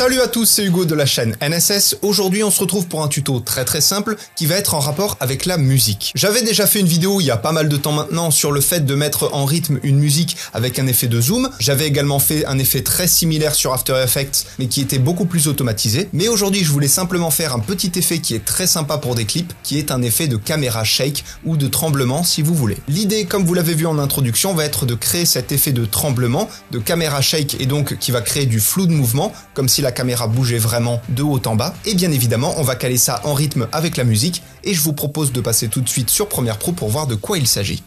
Salut à tous, c'est Hugo de la chaîne NSS. Aujourd'hui, on se retrouve pour un tuto très simple qui va être en rapport avec la musique. J'avais déjà fait une vidéo il y a pas mal de temps maintenant sur le fait de mettre en rythme une musique avec un effet de zoom. J'avais également fait un effet très similaire sur After Effects, mais qui était beaucoup plus automatisé. Mais aujourd'hui, je voulais simplement faire un petit effet qui est très sympa pour des clips, qui est un effet de caméra shake ou de tremblement si vous voulez. L'idée, comme vous l'avez vu en introduction, va être de créer cet effet de tremblement, de caméra shake, et donc qui va créer du flou de mouvement, comme si la caméra bougeait vraiment de haut en bas. Et bien évidemment, on va caler ça en rythme avec la musique, et je vous propose de passer tout de suite sur Premiere Pro pour voir de quoi il s'agit.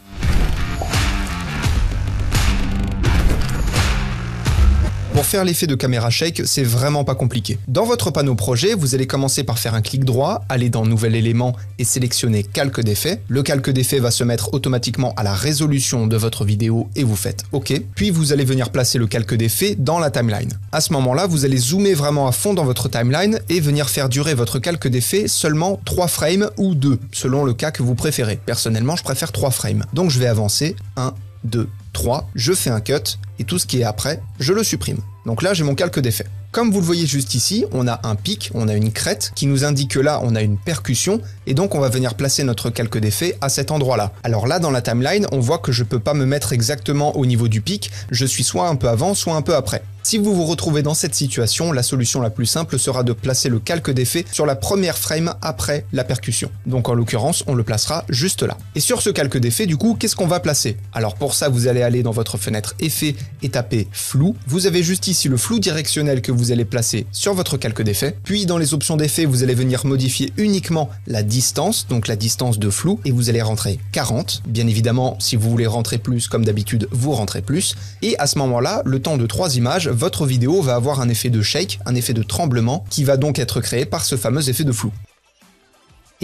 Pour faire l'effet de caméra shake, c'est vraiment pas compliqué. Dans votre panneau projet, vous allez commencer par faire un clic droit, aller dans Nouvel élément et sélectionner Calque d'effet. Le calque d'effet va se mettre automatiquement à la résolution de votre vidéo et vous faites OK. Puis vous allez venir placer le calque d'effet dans la timeline. À ce moment-là, vous allez zoomer vraiment à fond dans votre timeline et venir faire durer votre calque d'effet seulement 3 frames ou 2, selon le cas que vous préférez. Personnellement, je préfère 3 frames. Donc je vais avancer 1, 2, 3, je fais un cut et tout ce qui est après, je le supprime. Donc là, j'ai mon calque d'effet. Comme vous le voyez juste ici, on a un pic, on a une crête qui nous indique que là, on a une percussion et donc on va venir placer notre calque d'effet à cet endroit-là. Alors là, dans la timeline, on voit que je peux pas me mettre exactement au niveau du pic, je suis soit un peu avant, soit un peu après. Si vous vous retrouvez dans cette situation, la solution la plus simple sera de placer le calque d'effet sur la première frame après la percussion. Donc en l'occurrence, on le placera juste là. Et sur ce calque d'effet, du coup, qu'est-ce qu'on va placer? Alors pour ça, vous allez aller dans votre fenêtre Effet et taper Flou. Vous avez juste ici le flou directionnel que vous allez placer sur votre calque d'effet. Puis dans les options d'effet, vous allez venir modifier uniquement la distance, donc la distance de flou, et vous allez rentrer 40. Bien évidemment, si vous voulez rentrer plus, comme d'habitude, vous rentrez plus. Et à ce moment-là, le temps de 3 images, votre vidéo va avoir un effet de shake, un effet de tremblement, qui va donc être créé par ce fameux effet de flou.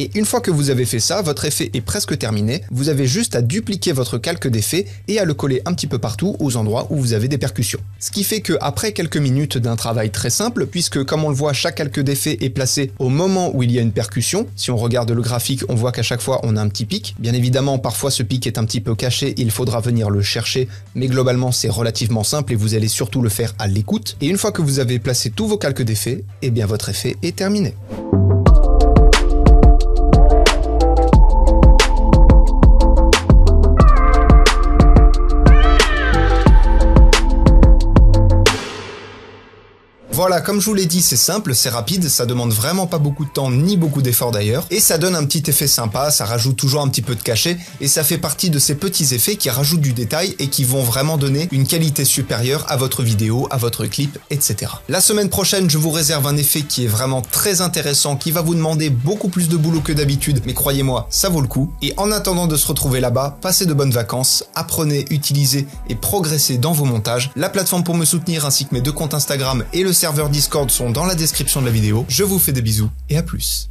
Et une fois que vous avez fait ça, votre effet est presque terminé, vous avez juste à dupliquer votre calque d'effet et à le coller un petit peu partout aux endroits où vous avez des percussions. Ce qui fait que après quelques minutes d'un travail très simple, puisque comme on le voit, chaque calque d'effet est placé au moment où il y a une percussion, si on regarde le graphique, on voit qu'à chaque fois on a un petit pic. Bien évidemment, parfois ce pic est un petit peu caché, il faudra venir le chercher, mais globalement c'est relativement simple et vous allez surtout le faire à l'écoute. Et une fois que vous avez placé tous vos calques d'effet, eh bien votre effet est terminé. Voilà, comme je vous l'ai dit, c'est simple, c'est rapide, ça demande vraiment pas beaucoup de temps, ni beaucoup d'efforts d'ailleurs, et ça donne un petit effet sympa, ça rajoute toujours un petit peu de cachet, et ça fait partie de ces petits effets qui rajoutent du détail et qui vont vraiment donner une qualité supérieure à votre vidéo, à votre clip, etc. La semaine prochaine, je vous réserve un effet qui est vraiment très intéressant, qui va vous demander beaucoup plus de boulot que d'habitude, mais croyez-moi, ça vaut le coup. Et en attendant de se retrouver là-bas, passez de bonnes vacances, apprenez, utilisez et progressez dans vos montages. La plateforme pour me soutenir ainsi que mes 2 comptes Instagram et le serveur Discord sont dans la description de la vidéo. Je vous fais des bisous et à plus.